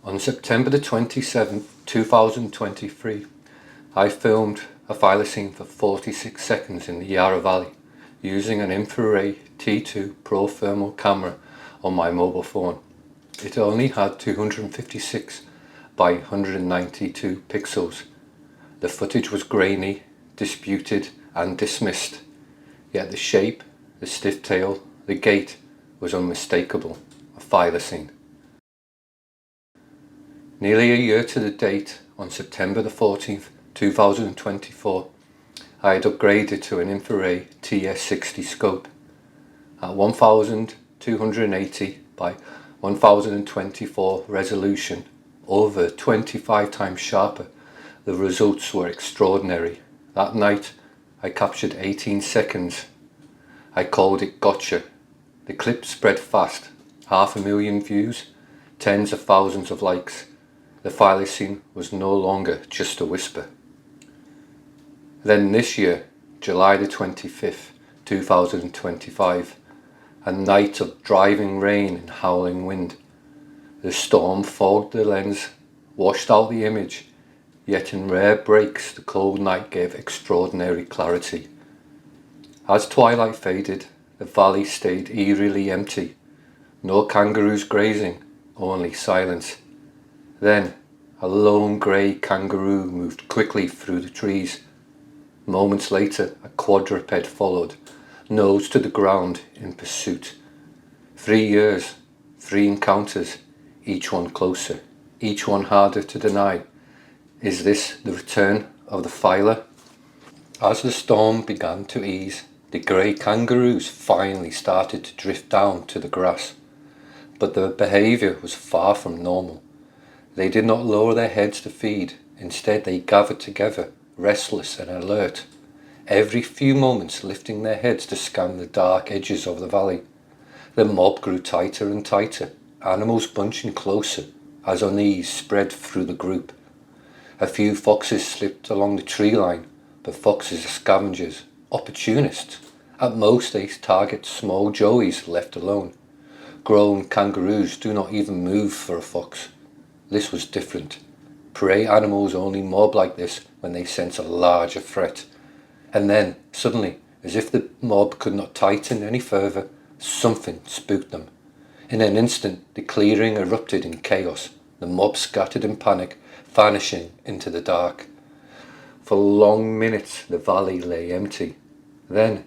On September the 27th, 2023, I filmed a thylacine for 46 seconds in the Yarra Valley using an InfiRay T2 Pro thermal camera on my mobile phone. It only had 256 by 192 pixels. The footage was grainy, disputed and dismissed, yet the shape, the stiff tail, the gait was unmistakable, a thylacine. Nearly a year to the date, on September the 14th, 2024, I had upgraded to an InfiRay TS60 scope. At 1280 by 1024 resolution, over 25 times sharper, the results were extraordinary. That night I captured 18 seconds. I called it Gotcha. The clip spread fast, 500,000 views, tens of thousands of likes. The thylacine was no longer just a whisper. Then this year, July the 25th, 2025, a night of driving rain and howling wind. The storm fogged the lens, washed out the image, yet in rare breaks the cold night gave extraordinary clarity. As twilight faded, the valley stayed eerily empty. No kangaroos grazing, only silence. Then a lone grey kangaroo moved quickly through the trees. Moments later, a quadruped followed, nose to the ground in pursuit. 3 years, 3 encounters, each one closer, each one harder to deny. Is this the return of the thyla? As the storm began to ease, the grey kangaroos finally started to drift down to the grass. But their behaviour was far from normal. They did not lower their heads to feed, instead they gathered together, restless and alert, every few moments lifting their heads to scan the dark edges of the valley. The mob grew tighter and tighter, animals bunching closer as unease spread through the group. A few foxes slipped along the tree line, but foxes are scavengers, opportunists. At most they target small joeys left alone. Grown kangaroos do not even move for a fox. This was different. Prey animals only mob like this when they sense a larger threat. And then, suddenly, as if the mob could not tighten any further, something spooked them. In an instant, the clearing erupted in chaos. The mob scattered in panic, vanishing into the dark. For long minutes, the valley lay empty. Then,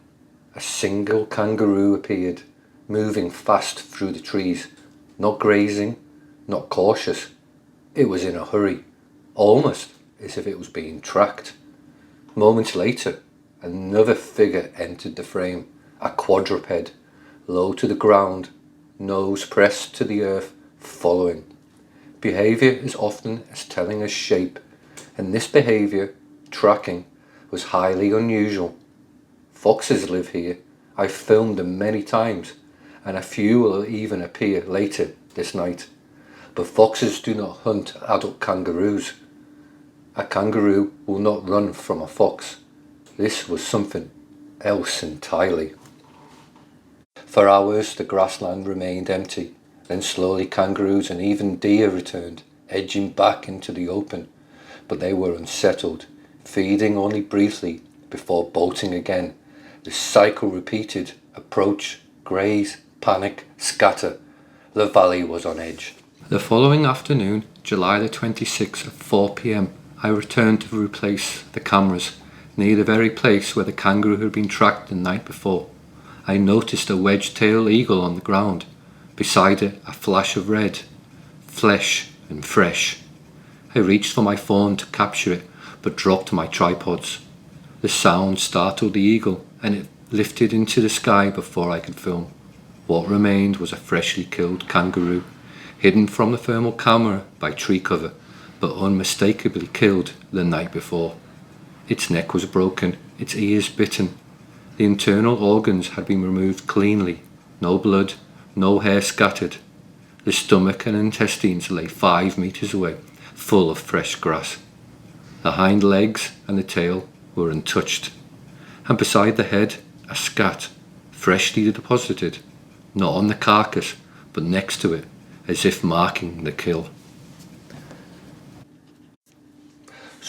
a single kangaroo appeared, moving fast through the trees, not grazing, not cautious. It was in a hurry, almost as if it was being tracked. Moments later, another figure entered the frame, a quadruped, low to the ground, nose pressed to the earth, following. Behaviour is often as telling as shape, and this behaviour, tracking, was highly unusual. Foxes live here. I've filmed them many times, and a few will even appear later this night. But foxes do not hunt adult kangaroos. A kangaroo will not run from a fox. This was something else entirely. For hours the grassland remained empty, then slowly kangaroos and even deer returned, edging back into the open. But they were unsettled, feeding only briefly before bolting again. The cycle repeated: approach, graze, panic, scatter. The valley was on edge. The following afternoon, July the 26th at 4 p.m, I returned to replace the cameras, near the very place where the kangaroo had been tracked the night before. I noticed a wedge-tailed eagle on the ground, beside it a flash of red, flesh and fresh. I reached for my phone to capture it, but dropped my tripods. The sound startled the eagle, and it lifted into the sky before I could film. What remained was a freshly killed kangaroo, hidden from the thermal camera by tree cover, but unmistakably killed the night before. Its neck was broken, its ears bitten. The internal organs had been removed cleanly, no blood, no hair scattered. The stomach and intestines lay 5 meters away, full of fresh grass. The hind legs and the tail were untouched, and beside the head a scat, freshly deposited, not on the carcass, but next to it, as if marking the kill.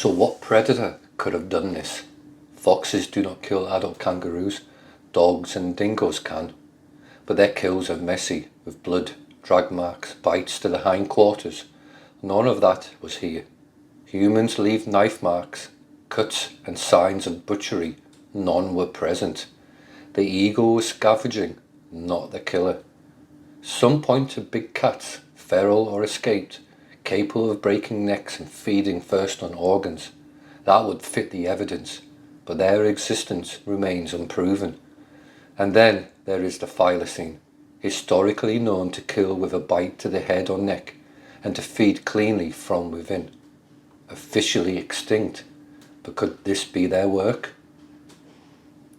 So what predator could have done this? Foxes do not kill adult kangaroos, dogs and dingoes can, but their kills are messy, with blood, drag marks, bites to the hindquarters. None of that was here. Humans leave knife marks, cuts and signs of butchery. None were present. The eagle was scavenging, not the killer. Some point to big cats, feral or escaped, capable of breaking necks and feeding first on organs. That would fit the evidence, but their existence remains unproven. And then there is the thylacine, historically known to kill with a bite to the head or neck and to feed cleanly from within. Officially extinct, but could this be their work?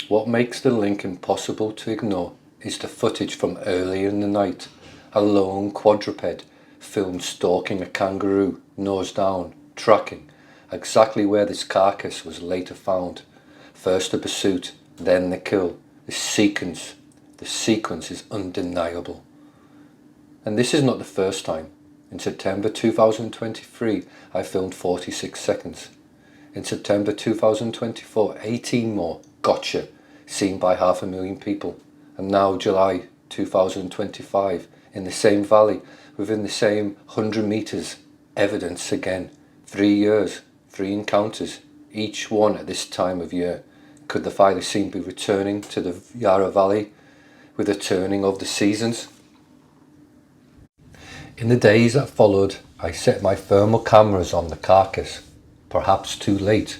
What makes the link impossible to ignore is the footage from earlier in the night. A lone quadruped filmed stalking a kangaroo, nose down, tracking exactly where this carcass was later found. First the pursuit, then the kill. The sequence is undeniable. And this is not the first time. In September 2023, I filmed 46 seconds. In September 2024, 18 more, gotcha, seen by 500,000 people. And now July 2025, in the same valley, within the same 100 meters, evidence again. 3 years, 3 encounters, each one at this time of year. Could the Thylacine be returning to the Yarra Valley with the turning of the seasons? In the days that followed, I set my thermal cameras on the carcass, perhaps too late,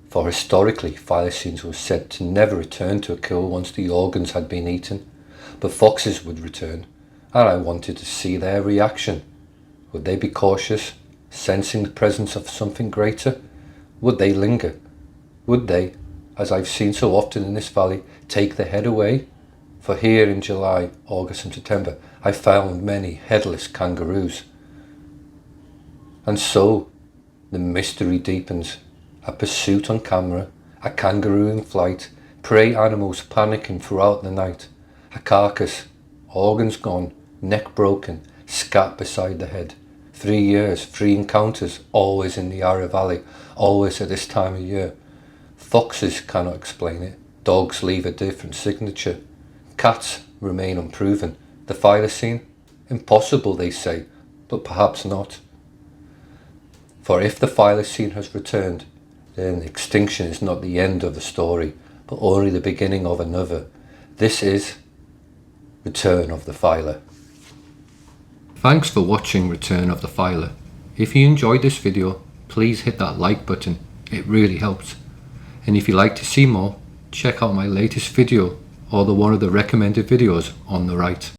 for historically thylacines were said to never return to a kill once the organs had been eaten, but foxes would return, and I wanted to see their reaction. Would they be cautious, sensing the presence of something greater? Would they linger? Would they, as I've seen so often in this valley, take the head away? For here in July, August and September, I found many headless kangaroos. And so, the mystery deepens. A pursuit on camera, a kangaroo in flight, prey animals panicking throughout the night, a carcass, organs gone, neck broken, scat beside the head. 3 years, 3 encounters, always in the Yarra Valley, always at this time of year. Foxes cannot explain it. Dogs leave a different signature. Cats remain unproven. The thylacine? Impossible, they say, but perhaps not. For if the thylacine has returned, then extinction is not the end of the story, but only the beginning of another. This is Return of the Thyla. Thanks for watching Return of the Thyla. If you enjoyed this video, please hit that like button. It really helps. And if you'd like to see more, check out my latest video or one of the recommended videos on the right.